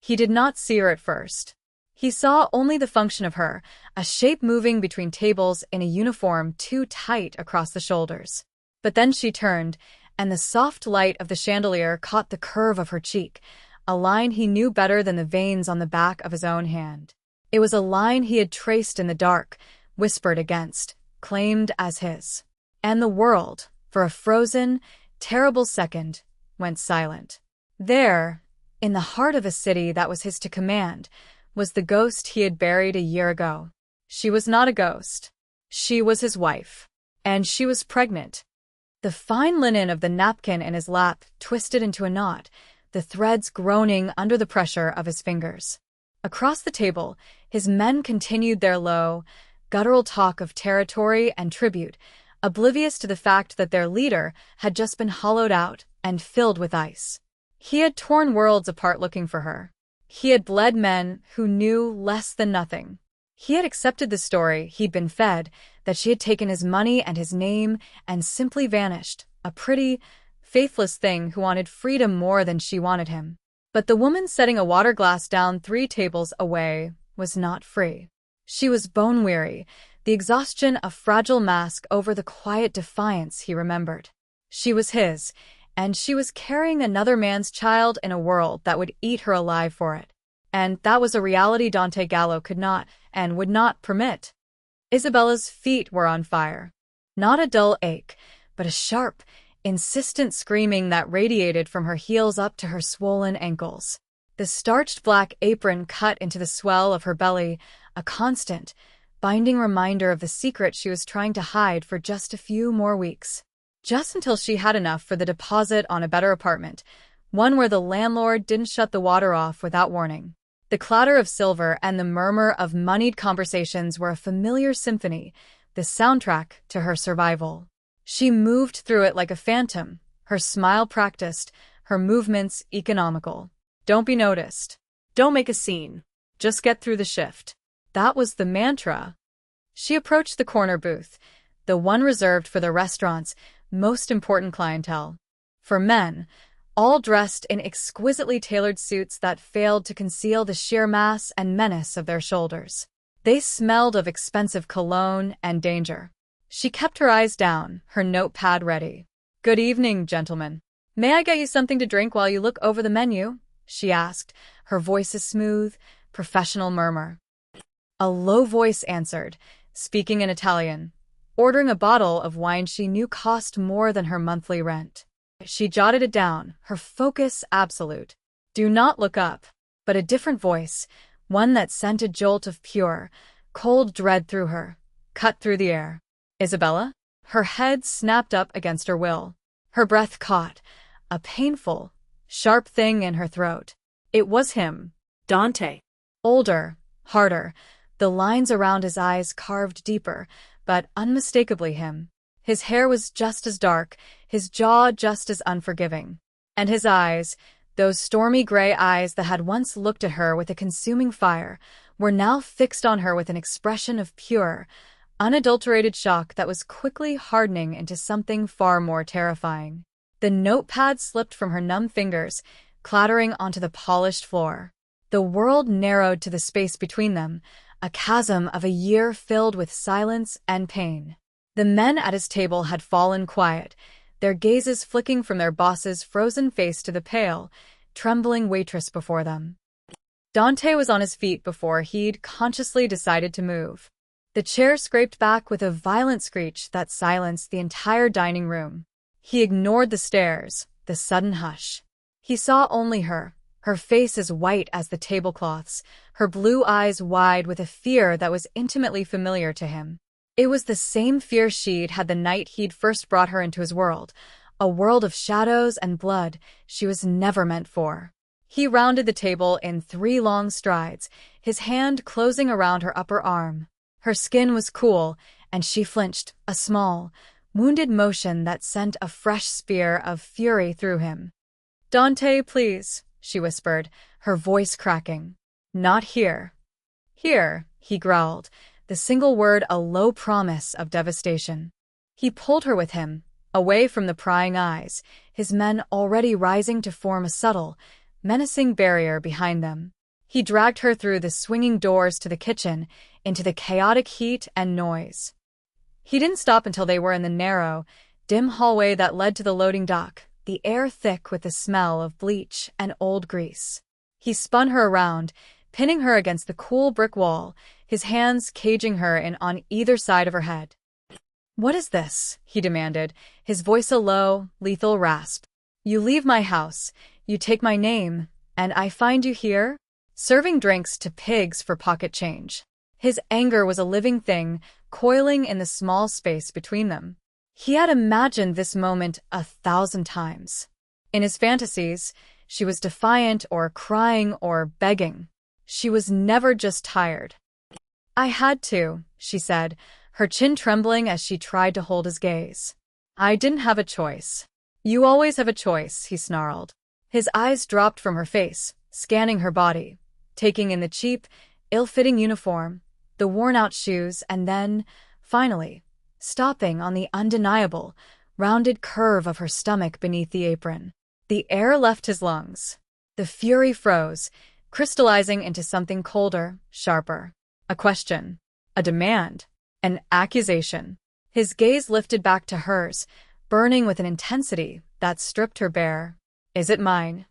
He did not see her at first. He saw only the function of her, a shape moving between tables in a uniform too tight across the shoulders. But then she turned, and the soft light of the chandelier caught the curve of her cheek, a line he knew better than the veins on the back of his own hand. It was a line he had traced in the dark, whispered against, claimed as his. And the world, for a frozen, terrible second, went silent. There, in the heart of a city that was his to command, was the ghost he had buried a year ago. She was not a ghost. She was his wife. And she was pregnant. The fine linen of the napkin in his lap twisted into a knot, the threads groaning under the pressure of his fingers. Across the table, his men continued their low, guttural talk of territory and tribute, oblivious to the fact that their leader had just been hollowed out and filled with ice. He had torn worlds apart looking for her. He had bled men who knew less than nothing. He had accepted the story he'd been fed, that she had taken his money and his name and simply vanished, a pretty, faithless thing who wanted freedom more than she wanted him. But the woman setting a water glass down 3 tables away was not free. She was bone-weary, the exhaustion a fragile mask over the quiet defiance he remembered. She was his, and she was carrying another man's child in a world that would eat her alive for it. And that was a reality Dante Gallo could not and would not permit. Isabella's feet were on fire. Not a dull ache, but a sharp, insistent screaming that radiated from her heels up to her swollen ankles. The starched black apron cut into the swell of her belly, a constant, binding reminder of the secret she was trying to hide for just a few more weeks. Just until she had enough for the deposit on a better apartment, one where the landlord didn't shut the water off without warning. The clatter of silver and the murmur of moneyed conversations were a familiar symphony, the soundtrack to her survival. She moved through it like a phantom, her smile practiced, her movements economical. Don't be noticed. Don't make a scene. Just get through the shift. That was the mantra. She approached the corner booth, the one reserved for the restaurant's most important clientele. For men, all dressed in exquisitely tailored suits that failed to conceal the sheer mass and menace of their shoulders. They smelled of expensive cologne and danger. She kept her eyes down, her notepad ready. "Good evening, gentlemen. May I get you something to drink while you look over the menu?" she asked, her voice a smooth, professional murmur. A low voice answered, speaking in Italian, ordering a bottle of wine she knew cost more than her monthly rent. She jotted it down, her focus absolute. Do not look up. But a different voice, one that sent a jolt of pure, cold dread through her, cut through the air. "Isabella?" Her head snapped up against her will. Her breath caught, a painful, sharp thing in her throat. It was him. Dante. Older, harder, the lines around his eyes carved deeper, but unmistakably him. His hair was just as dark, his jaw just as unforgiving. And his eyes, those stormy gray eyes that had once looked at her with a consuming fire, were now fixed on her with an expression of pure, unadulterated shock that was quickly hardening into something far more terrifying. The notepad slipped from her numb fingers, clattering onto the polished floor. The world narrowed to the space between them, a chasm of a year filled with silence and pain. The men at his table had fallen quiet, their gazes flicking from their boss's frozen face to the pale, trembling waitress before them. Dante was on his feet before he'd consciously decided to move. The chair scraped back with a violent screech that silenced the entire dining room. He ignored the stares, the sudden hush. He saw only her face as white as the tablecloths, her blue eyes wide with a fear that was intimately familiar to him. It was the same fear she'd had the night he'd first brought her into his world, a world of shadows and blood she was never meant for. He rounded the table in 3 long strides, his hand closing around her upper arm. Her skin was cool, and she flinched, a small, wounded motion that sent a fresh spear of fury through him. "Dante, please," she whispered, her voice cracking. "Not here." "Here," he growled, the single word a low promise of devastation. He pulled her with him, away from the prying eyes, his men already rising to form a subtle, menacing barrier behind them. He dragged her through the swinging doors to the kitchen, into the chaotic heat and noise. He didn't stop until they were in the narrow, dim hallway that led to the loading dock, the air thick with the smell of bleach and old grease. He spun her around, pinning her against the cool brick wall, his hands caging her in on either side of her head. "What is this?" he demanded, his voice a low, lethal rasp. "You leave my house, you take my name, and I find you here, serving drinks to pigs for pocket change." His anger was a living thing, coiling in the small space between them. He had imagined this moment 1,000 times. In his fantasies, she was defiant or crying or begging. She was never just tired. "I had to," she said, her chin trembling as she tried to hold his gaze. "I didn't have a choice." "You always have a choice," he snarled. His eyes dropped from her face, scanning her body, taking in the cheap, ill-fitting uniform, the worn-out shoes, and then, finally, stopping on the undeniable, rounded curve of her stomach beneath the apron. The air left his lungs. The fury froze, crystallizing into something colder, sharper. A question. A demand. An accusation. His gaze lifted back to hers, burning with an intensity that stripped her bare. "Is it mine?"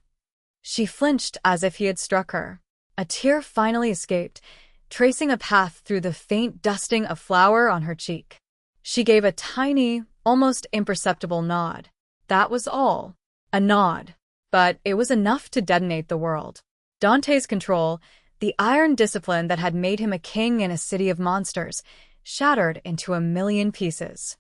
She flinched as if he had struck her. A tear finally escaped, tracing a path through the faint dusting of flour on her cheek. She gave a tiny, almost imperceptible nod. That was all. A nod. But it was enough to detonate the world. Dante's control, the iron discipline that had made him a king in a city of monsters, shattered into a million pieces.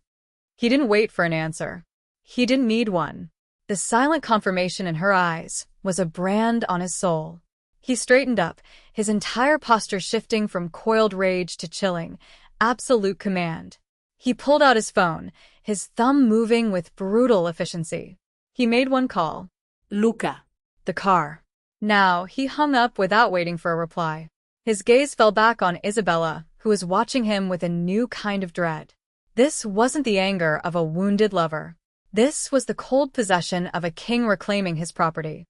He didn't wait for an answer. He didn't need one. The silent confirmation in her eyes was a brand on his soul. He straightened up, his entire posture shifting from coiled rage to chilling, absolute command. He pulled out his phone, his thumb moving with brutal efficiency. He made one call. Luca. The car. Now, he hung up without waiting for a reply. His gaze fell back on Isabella, who was watching him with a new kind of dread. This wasn't the anger of a wounded lover. This was the cold possession of a king reclaiming his property.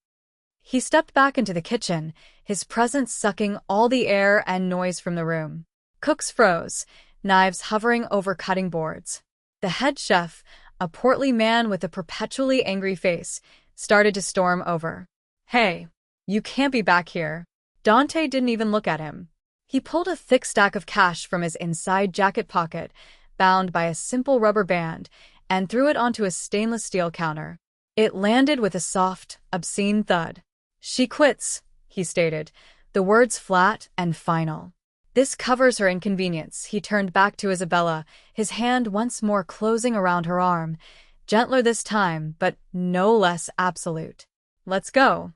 He stepped back into the kitchen, his presence sucking all the air and noise from the room. Cooks froze, knives hovering over cutting boards. The head chef, a portly man with a perpetually angry face, started to storm over. "Hey, you can't be back here." Dante didn't even look at him. He pulled a thick stack of cash from his inside jacket pocket, bound by a simple rubber band, and threw it onto a stainless steel counter. It landed with a soft, obscene thud. "She quits," he stated, the words flat and final. "This covers her inconvenience." He turned back to Isabella, his hand once more closing around her arm, gentler this time, but no less absolute. "Let's go."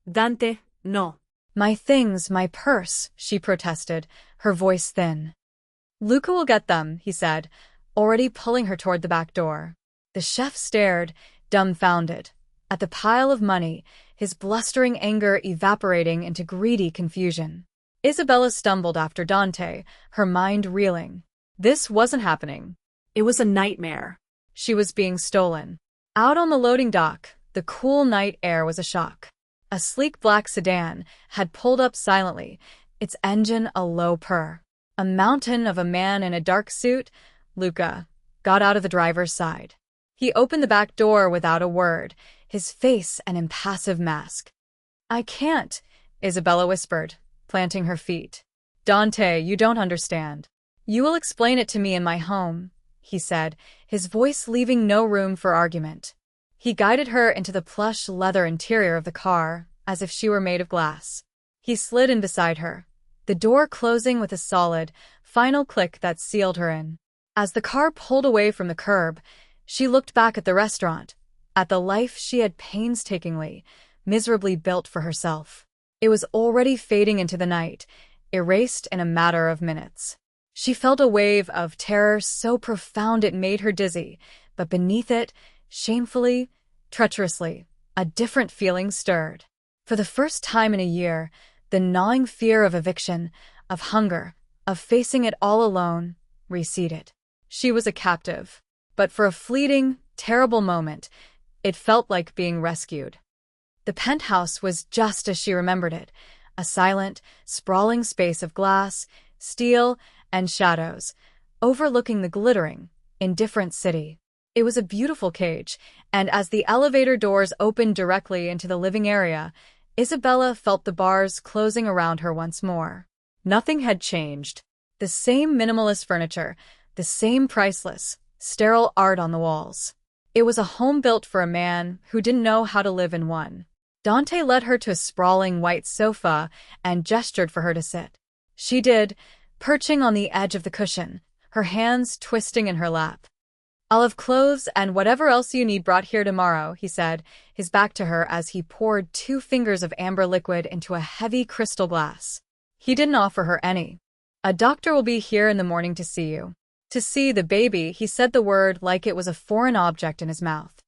Dante, no. "My things, my purse," she protested, her voice thin. "Luca will get them," he said, already pulling her toward the back door. The chef stared, dumbfounded, at the pile of money, his blustering anger evaporating into greedy confusion. Isabella stumbled after Dante, her mind reeling. This wasn't happening. It was a nightmare. She was being stolen. Out on the loading dock, the cool night air was a shock. A sleek black sedan had pulled up silently, its engine a low purr. A mountain of a man in a dark suit, Luca, got out of the driver's side. He opened the back door without a word, his face an impassive mask. "I can't," Isabella whispered, planting her feet. "Dante, you don't understand. You will explain it to me in my home," he said, his voice leaving no room for argument. He guided her into the plush leather interior of the car, as if she were made of glass. He slid in beside her, the door closing with a solid, final click that sealed her in. As the car pulled away from the curb, she looked back at the restaurant, at the life she had painstakingly, miserably built for herself. It was already fading into the night, erased in a matter of minutes. She felt a wave of terror so profound it made her dizzy, but beneath it, shamefully, treacherously, a different feeling stirred. For the first time in a year, the gnawing fear of eviction, of hunger, of facing it all alone, receded. She was a captive, but for a fleeting, terrible moment, it felt like being rescued. The penthouse was just as she remembered it, a silent, sprawling space of glass, steel, and shadows, overlooking the glittering, indifferent city. It was a beautiful cage, and as the elevator doors opened directly into the living area, Isabella felt the bars closing around her once more. Nothing had changed. The same minimalist furniture, the same priceless, sterile art on the walls. It was a home built for a man who didn't know how to live in one. Dante led her to a sprawling white sofa and gestured for her to sit. She did, perching on the edge of the cushion, her hands twisting in her lap. "I'll have clothes and whatever else you need brought here tomorrow," he said, his back to her as he poured 2 fingers of amber liquid into a heavy crystal glass. He didn't offer her any. "A doctor will be here in the morning to see you." To see the baby, he said the word like it was a foreign object in his mouth.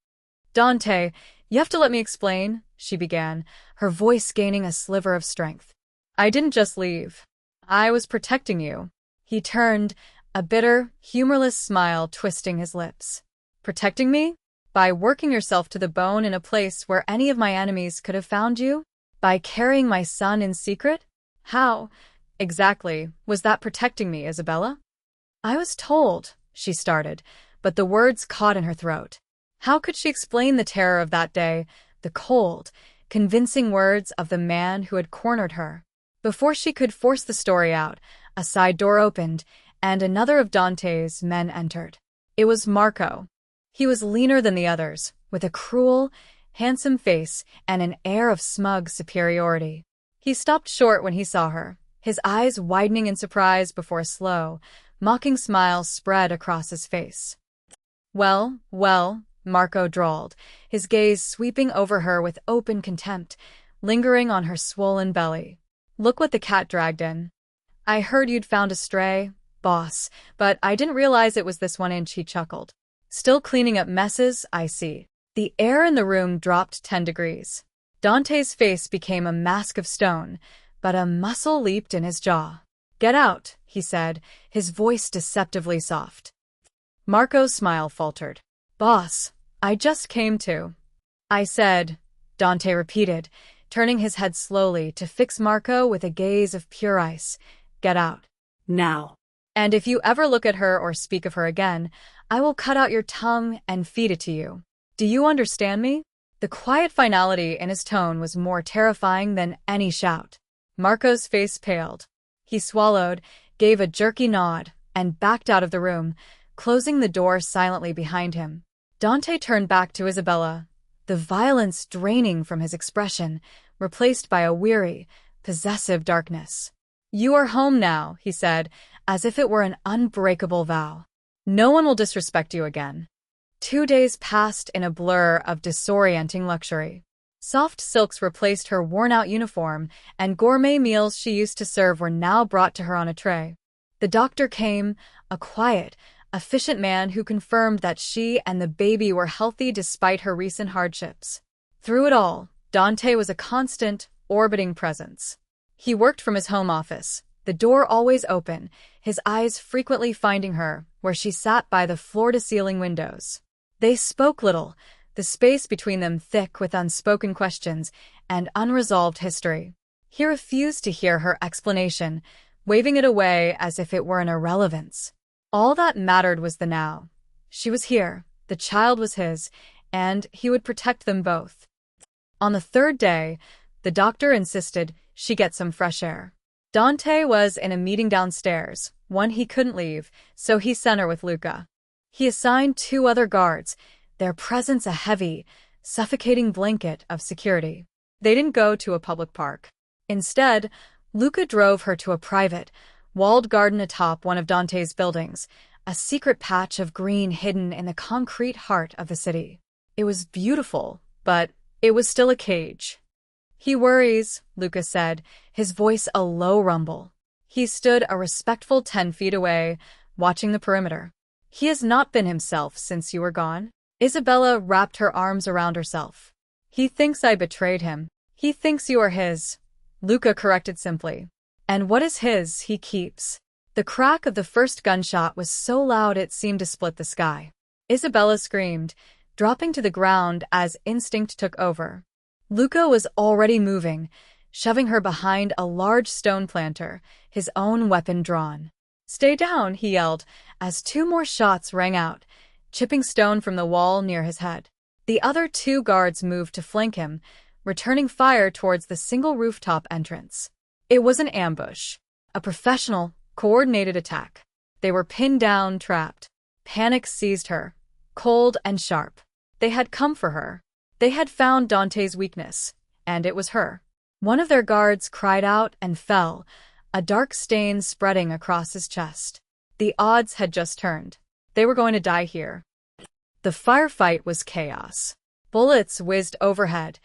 "Dante, you have to let me explain," she began, her voice gaining a sliver of strength. "I didn't just leave. I was protecting you." He turned, a bitter, humorless smile twisting his lips. "Protecting me? By working yourself to the bone in a place where any of my enemies could have found you? By carrying my son in secret? How, exactly, was that protecting me, Isabella?" "I was told," she started, but the words caught in her throat. How could she explain the terror of that day, the cold, convincing words of the man who had cornered her? Before she could force the story out, a side door opened, and another of Dante's men entered. It was Marco. He was leaner than the others, with a cruel, handsome face and an air of smug superiority. He stopped short when he saw her, his eyes widening in surprise before a slow, mocking smile spread across his face. "Well, well," Marco drawled, his gaze sweeping over her with open contempt, lingering on her swollen belly. "Look what the cat dragged in. I heard you'd found a stray, boss, but I didn't realize it was this 1 inch," he chuckled. "Still cleaning up messes, I see." The air in the room dropped 10 degrees. Dante's face became a mask of stone, but a muscle leaped in his jaw. "Get out," he said, his voice deceptively soft. Marco's smile faltered. "Boss, I just came to." "I said," Dante repeated, turning his head slowly to fix Marco with a gaze of pure ice. "Get out. Now. And if you ever look at her or speak of her again, I will cut out your tongue and feed it to you. Do you understand me?" The quiet finality in his tone was more terrifying than any shout. Marco's face paled. He swallowed, gave a jerky nod, and backed out of the room, closing the door silently behind him. Dante turned back to Isabella, the violence draining from his expression, replaced by a weary, possessive darkness. "You are home now," he said, as if it were an unbreakable vow. "No one will disrespect you again." 2 days passed in a blur of disorienting luxury. Soft silks replaced her worn-out uniform, and gourmet meals she used to serve were now brought to her on a tray. The doctor came, a quiet, efficient man who confirmed that she and the baby were healthy despite her recent hardships. Through it all, Dante was a constant, orbiting presence. He worked from his home office, the door always open, his eyes frequently finding her where she sat by the floor-to-ceiling windows. They spoke little, the space between them thick with unspoken questions and unresolved history. He refused to hear her explanation, waving it away as if it were an irrelevance. All that mattered was the now. She was here, the child was his, and he would protect them both. On the 3rd day, the doctor insisted she get some fresh air. Dante was in a meeting downstairs, one he couldn't leave, so he sent her with Luca. He assigned 2 other guards, their presence a heavy, suffocating blanket of security. They didn't go to a public park. Instead, Luca drove her to a private, walled garden atop one of Dante's buildings, a secret patch of green hidden in the concrete heart of the city. It was beautiful, but it was still a cage. "He worries," Luca said, his voice a low rumble. He stood a respectful 10 feet away, watching the perimeter. "He has not been himself since you were gone." Isabella wrapped her arms around herself. "He thinks I betrayed him. He thinks you are his," Luca corrected simply. "And what is his, he keeps." The crack of the first gunshot was so loud it seemed to split the sky. Isabella screamed, dropping to the ground as instinct took over. Luca was already moving, shoving her behind a large stone planter, his own weapon drawn. "Stay down," he yelled, as two more shots rang out, chipping stone from the wall near his head. The other two guards moved to flank him, returning fire towards the single rooftop entrance. It was an ambush, a professional, coordinated attack. They were pinned down, trapped. Panic seized her, cold and sharp. They had come for her. They had found Dante's weakness, and it was her. One of their guards cried out and fell, a dark stain spreading across his chest. The odds had just turned. They were going to die here. The firefight was chaos. Bullets whizzed overhead,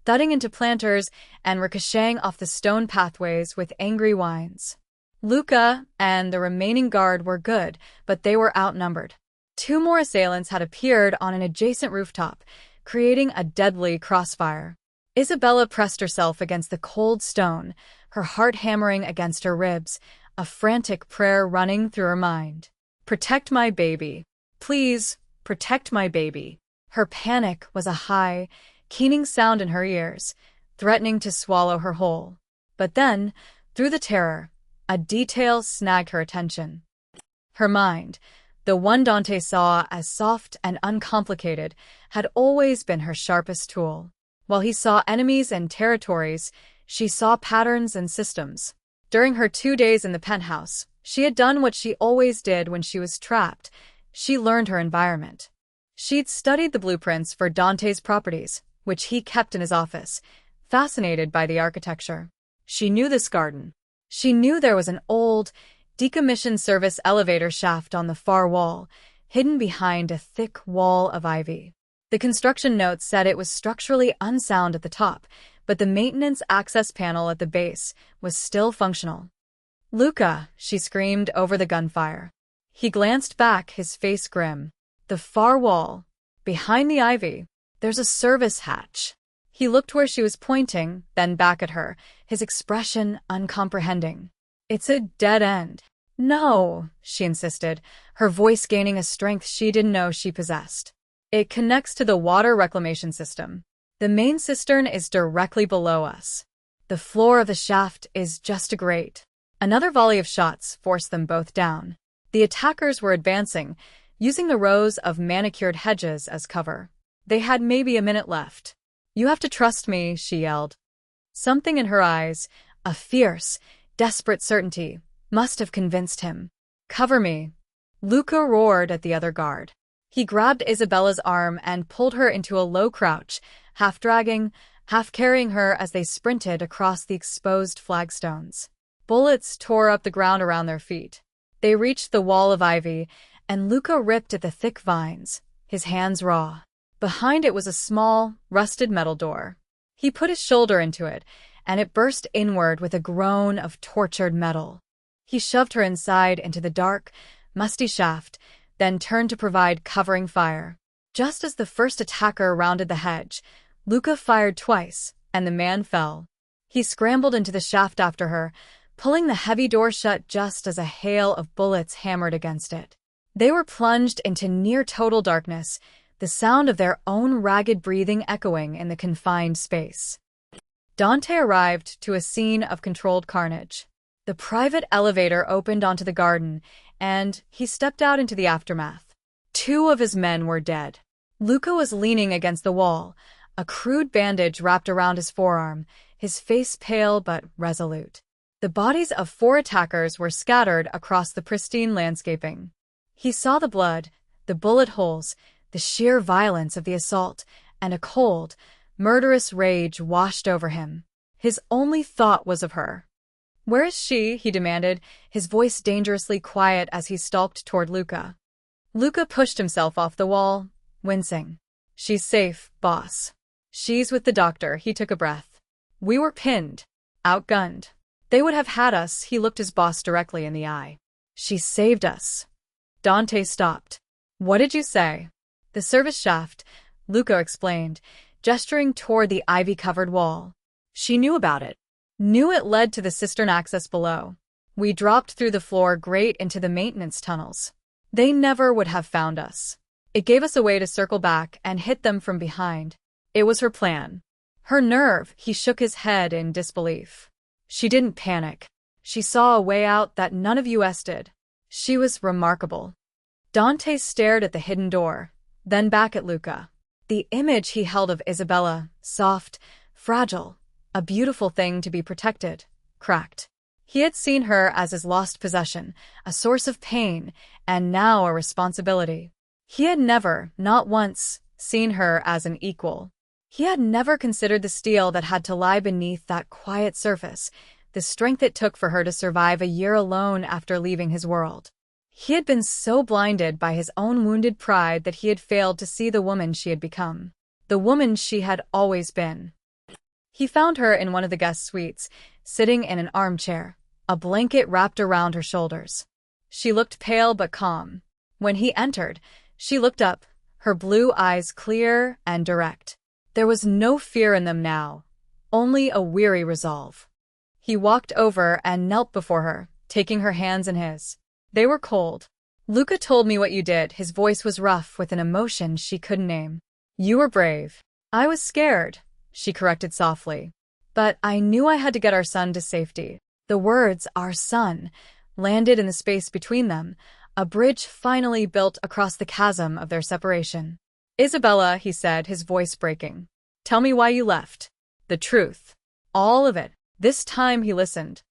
thudding into planters and ricocheting off the stone pathways with angry whines. Luca and the remaining guard were good, but they were outnumbered. Two more assailants had appeared on an adjacent rooftop, creating a deadly crossfire. Isabella pressed herself against the cold stone, her heart hammering against her ribs, a frantic prayer running through her mind. "Protect my baby. Please, protect my baby." Her panic was a high, keening sound in her ears, threatening to swallow her whole. But then, through the terror, a detail snagged her attention. Her mind, the one Dante saw as soft and uncomplicated, had always been her sharpest tool. While he saw enemies and territories, she saw patterns and systems. During her 2 days in the penthouse, she had done what she always did when she was trapped. She learned her environment. She'd studied the blueprints for Dante's properties, which he kept in his office, fascinated by the architecture. She knew this garden. She knew there was an old, decommissioned service elevator shaft on the far wall, hidden behind a thick wall of ivy. The construction notes said it was structurally unsound at the top, but the maintenance access panel at the base was still functional. "Luca," she screamed over the gunfire. He glanced back, his face grim. "The far wall. Behind the ivy. There's a service hatch." He looked where she was pointing, then back at her, his expression uncomprehending. "It's a dead end." "No," she insisted, her voice gaining a strength she didn't know she possessed. "It connects to the water reclamation system. The main cistern is directly below us. The floor of the shaft is just a grate." Another volley of shots forced them both down. The attackers were advancing, using the rows of manicured hedges as cover. They had maybe a minute left. "You have to trust me," she yelled. Something in her eyes, a fierce, desperate certainty, must have convinced him. "Cover me." Luca roared at the other guard. He grabbed Isabella's arm and pulled her into a low crouch, half dragging, half carrying her as they sprinted across the exposed flagstones. Bullets tore up the ground around their feet. They reached the wall of ivy, and Luca ripped at the thick vines, his hands raw. Behind it was a small, rusted metal door. He put his shoulder into it, and it burst inward with a groan of tortured metal. He shoved her inside into the dark, musty shaft, then turned to provide covering fire. Just as the first attacker rounded the hedge, Luca fired twice, and the man fell. He scrambled into the shaft after her, pulling the heavy door shut just as a hail of bullets hammered against it. They were plunged into near-total darkness, the sound of their own ragged breathing echoing in the confined space. Dante arrived to a scene of controlled carnage. The private elevator opened onto the garden, and he stepped out into the aftermath. 2 of his men were dead. Luca was leaning against the wall, a crude bandage wrapped around his forearm, his face pale but resolute. The bodies of 4 attackers were scattered across the pristine landscaping. He saw the blood, the bullet holes, the sheer violence of the assault, and a cold, murderous rage washed over him. His only thought was of her. "Where is she?" he demanded, his voice dangerously quiet as he stalked toward Luca. Luca pushed himself off the wall, wincing. "She's safe, boss. She's with the doctor." He took a breath. "We were pinned, outgunned. They would have had us." He looked his boss directly in the eye. "She saved us." Dante stopped. "What did you say?" "The service shaft," Luca explained, gesturing toward the ivy-covered wall. "She knew about it. Knew it led to the cistern access below. We dropped through the floor grate into the maintenance tunnels. They never would have found us. It gave us a way to circle back and hit them from behind. It was her plan." Her nerve, he shook his head in disbelief. She didn't panic. She saw a way out that none of us did. She was remarkable. Dante stared at the hidden door, then back at Luca. The image he held of Isabella, soft, fragile, a beautiful thing to be protected, cracked. He had seen her as his lost possession, a source of pain, and now a responsibility. He had never, not once, seen her as an equal. He had never considered the steel that had to lie beneath that quiet surface, the strength it took for her to survive a year alone after leaving his world. He had been so blinded by his own wounded pride that he had failed to see the woman she had become, the woman she had always been. He found her in one of the guest suites, sitting in an armchair, a blanket wrapped around her shoulders. She looked pale but calm. When he entered, she looked up, her blue eyes clear and direct. There was no fear in them now, only a weary resolve. He walked over and knelt before her, taking her hands in his. They were cold. Luca told me what you did. His voice was rough with an emotion she couldn't name. You were brave. I was scared, she corrected softly. But I knew I had to get our son to safety. The words, our son, landed in the space between them, a bridge finally built across the chasm of their separation. Isabella, he said, his voice breaking. Tell me why you left. The truth. All of it. This time he listened.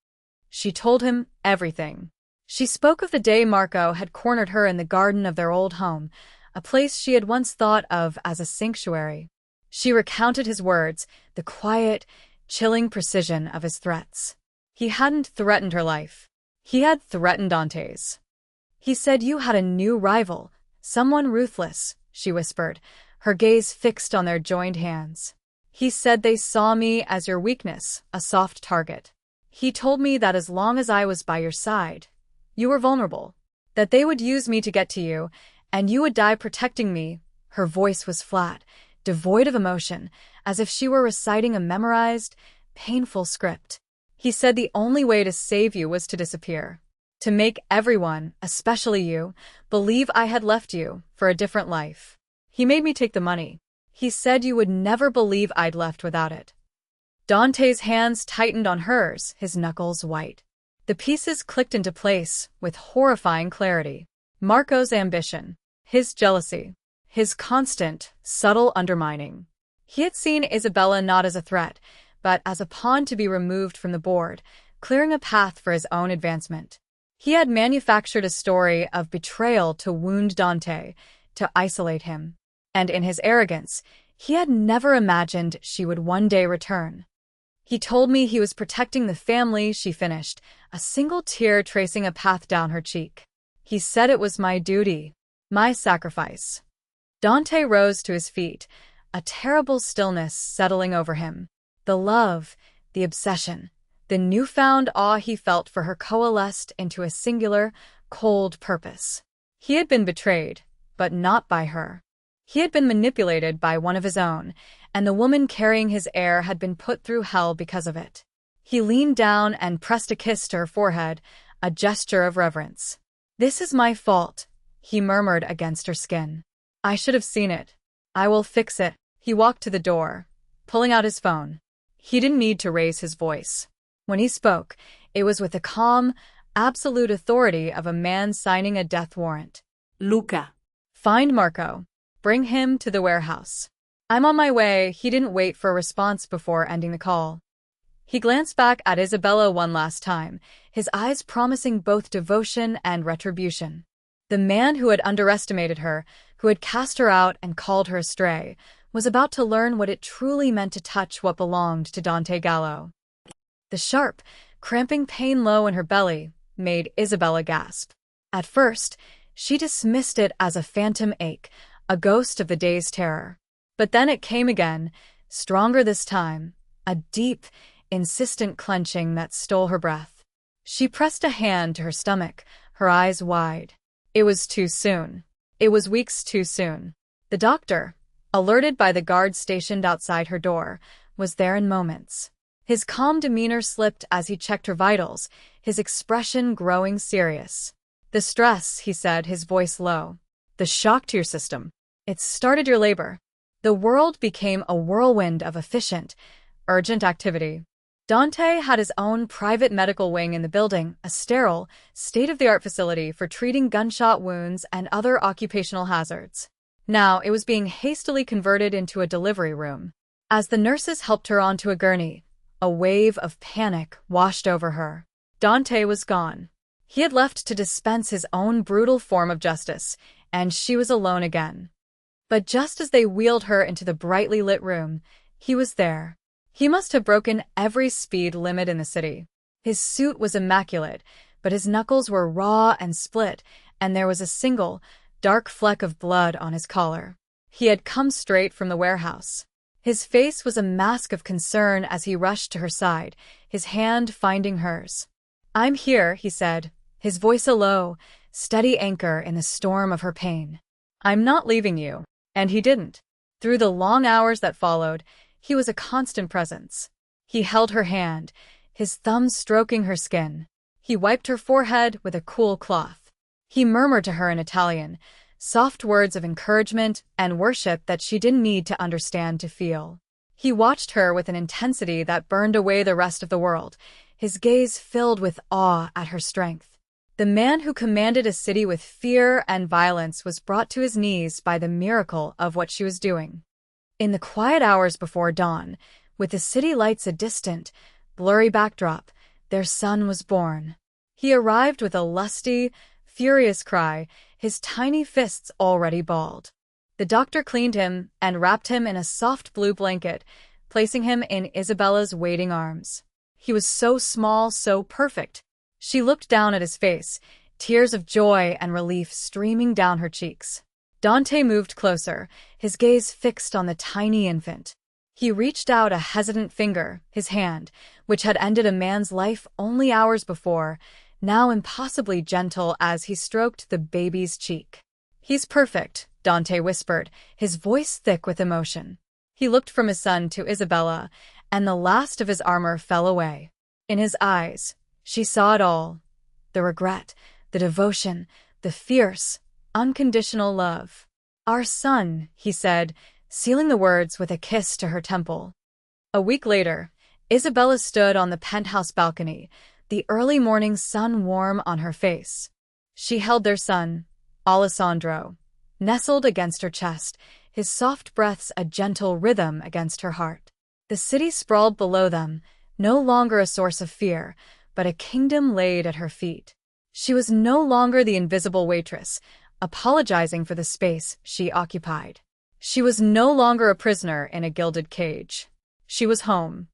She told him everything. She spoke of the day Marco had cornered her in the garden of their old home, a place she had once thought of as a sanctuary. She recounted his words, the quiet, chilling precision of his threats. He hadn't threatened her life. He had threatened Dante's. He said you had a new rival, someone ruthless, she whispered, her gaze fixed on their joined hands. He said they saw me as your weakness, a soft target. He told me that as long as I was by your side, you were vulnerable, that they would use me to get to you, and you would die protecting me. Her voice was flat, devoid of emotion, as if she were reciting a memorized, painful script. He said the only way to save you was to disappear, to make everyone, especially you, believe I had left you for a different life. He made me take the money. He said you would never believe I'd left without it. Dante's hands tightened on hers, his knuckles white. The pieces clicked into place with horrifying clarity. Marco's ambition, his jealousy, his constant, subtle undermining. He had seen Isabella not as a threat, but as a pawn to be removed from the board, clearing a path for his own advancement. He had manufactured a story of betrayal to wound Dante, to isolate him. And in his arrogance, he had never imagined she would one day return. He told me he was protecting the family, she finished, a single tear tracing a path down her cheek. He said it was my duty, my sacrifice. Dante rose to his feet, a terrible stillness settling over him. The love, the obsession, the newfound awe he felt for her coalesced into a singular, cold purpose. He had been betrayed, but not by her. He had been manipulated by one of his own, and the woman carrying his heir had been put through hell because of it. He leaned down and pressed a kiss to her forehead, a gesture of reverence. This is my fault, he murmured against her skin. I should have seen it. I will fix it. He walked to the door, pulling out his phone. He didn't need to raise his voice. When he spoke, it was with the calm, absolute authority of a man signing a death warrant. Luca. Find Marco. Bring him to the warehouse. I'm on my way. He didn't wait for a response before ending the call. He glanced back at Isabella one last time, his eyes promising both devotion and retribution. The man who had underestimated her, who had cast her out and called her astray, was about to learn what it truly meant to touch what belonged to Dante Gallo. The sharp, cramping pain low in her belly made Isabella gasp. At first, she dismissed it as a phantom ache, a ghost of the day's terror. But then it came again, stronger this time, a deep, insistent clenching that stole her breath. She pressed a hand to her stomach, her eyes wide. It was too soon. It was weeks too soon. The doctor, alerted by the guard stationed outside her door, was there in moments. His calm demeanor slipped as he checked her vitals, his expression growing serious. The stress, he said, his voice low. The shock to your system. It started your labor. The world became a whirlwind of efficient, urgent activity. Dante had his own private medical wing in the building, a sterile, state-of-the-art facility for treating gunshot wounds and other occupational hazards. Now it was being hastily converted into a delivery room. As the nurses helped her onto a gurney, a wave of panic washed over her. Dante was gone. He had left to dispense his own brutal form of justice, and she was alone again. But just as they wheeled her into the brightly lit room, he was there. He must have broken every speed limit in the city. His suit was immaculate, but his knuckles were raw and split, and there was a single, dark fleck of blood on his collar. He had come straight from the warehouse. His face was a mask of concern as he rushed to her side, his hand finding hers. "I'm here," he said, his voice a low, steady anchor in the storm of her pain. "I'm not leaving you." And he didn't. Through the long hours that followed, he was a constant presence. He held her hand, his thumbs stroking her skin. He wiped her forehead with a cool cloth. He murmured to her in Italian, soft words of encouragement and worship that she didn't need to understand to feel. He watched her with an intensity that burned away the rest of the world, his gaze filled with awe at her strength. The man who commanded a city with fear and violence was brought to his knees by the miracle of what she was doing. In the quiet hours before dawn, with the city lights a distant, blurry backdrop, their son was born. He arrived with a lusty, furious cry, his tiny fists already balled. The doctor cleaned him and wrapped him in a soft blue blanket, placing him in Isabella's waiting arms. He was so small, so perfect. She looked down at his face, tears of joy and relief streaming down her cheeks. Dante moved closer, his gaze fixed on the tiny infant. He reached out a hesitant finger, his hand, which had ended a man's life only hours before, now impossibly gentle as he stroked the baby's cheek. "He's perfect," Dante whispered, his voice thick with emotion. He looked from his son to Isabella, and the last of his armor fell away. In his eyes, she saw it all: the regret, the devotion, the fierce, unconditional love. "Our son," he said, sealing the words with a kiss to her temple. A week later, Isabella stood on the penthouse balcony, the early morning sun warm on her face. She held their son, Alessandro, nestled against her chest, his soft breaths a gentle rhythm against her heart. The city sprawled below them, no longer a source of fear, but a kingdom laid at her feet. She was no longer the invisible waitress, apologizing for the space she occupied. She was no longer a prisoner in a gilded cage. She was home.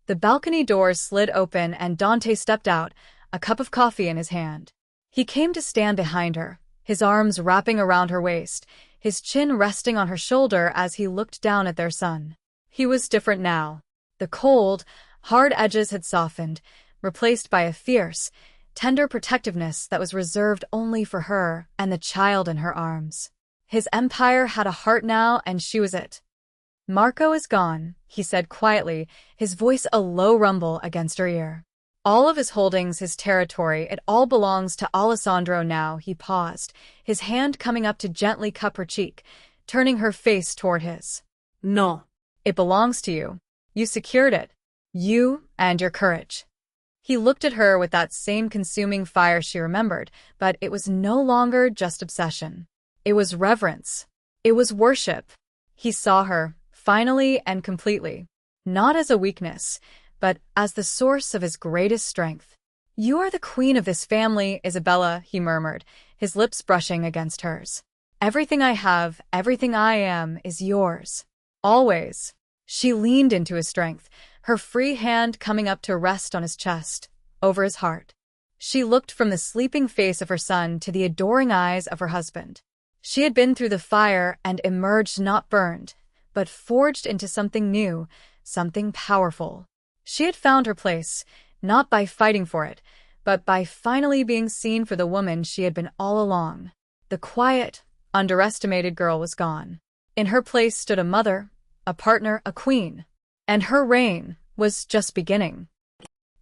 The balcony doors slid open and Dante stepped out, a cup of coffee in his hand. He came to stand behind her, his arms wrapping around her waist, his chin resting on her shoulder as he looked down at their son. He was different now. The cold, hard edges had softened, replaced by a fierce, tender protectiveness that was reserved only for her and the child in her arms. His empire had a heart now, and she was it. "Marco is gone," he said quietly, his voice a low rumble against her ear. "All of his holdings, his territory, it all belongs to Alessandro now." He paused, his hand coming up to gently cup her cheek, turning her face toward his. No. "It belongs to you. You secured it. You and your courage." He looked at her with that same consuming fire she remembered, but it was no longer just obsession. It was reverence. It was worship. He saw her, finally and completely, not as a weakness, but as the source of his greatest strength. "You are the queen of this family, Isabella," he murmured, his lips brushing against hers. "Everything I have, everything I am, is yours. Always." She leaned into his strength, her free hand coming up to rest on his chest, over his heart. She looked from the sleeping face of her son to the adoring eyes of her husband. She had been through the fire and emerged not burned, but forged into something new, something powerful. She had found her place, not by fighting for it, but by finally being seen for the woman she had been all along. The quiet, underestimated girl was gone. In her place stood a mother, a partner, a queen. And her reign was just beginning.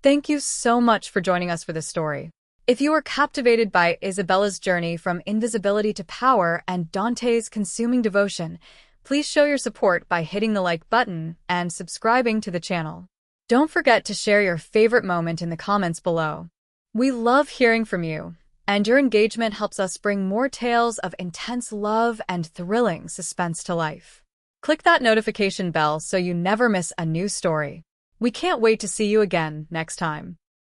Thank you so much for joining us for this story. If you were captivated by Isabella's journey from invisibility to power and Dante's consuming devotion, Please show your support by hitting the like button and subscribing to the channel. Don't forget to share your favorite moment in the comments below. We love hearing from you, and your engagement helps us bring more tales of intense love and thrilling suspense to life. Click that notification bell so you never miss a new story. We can't wait to see you again next time.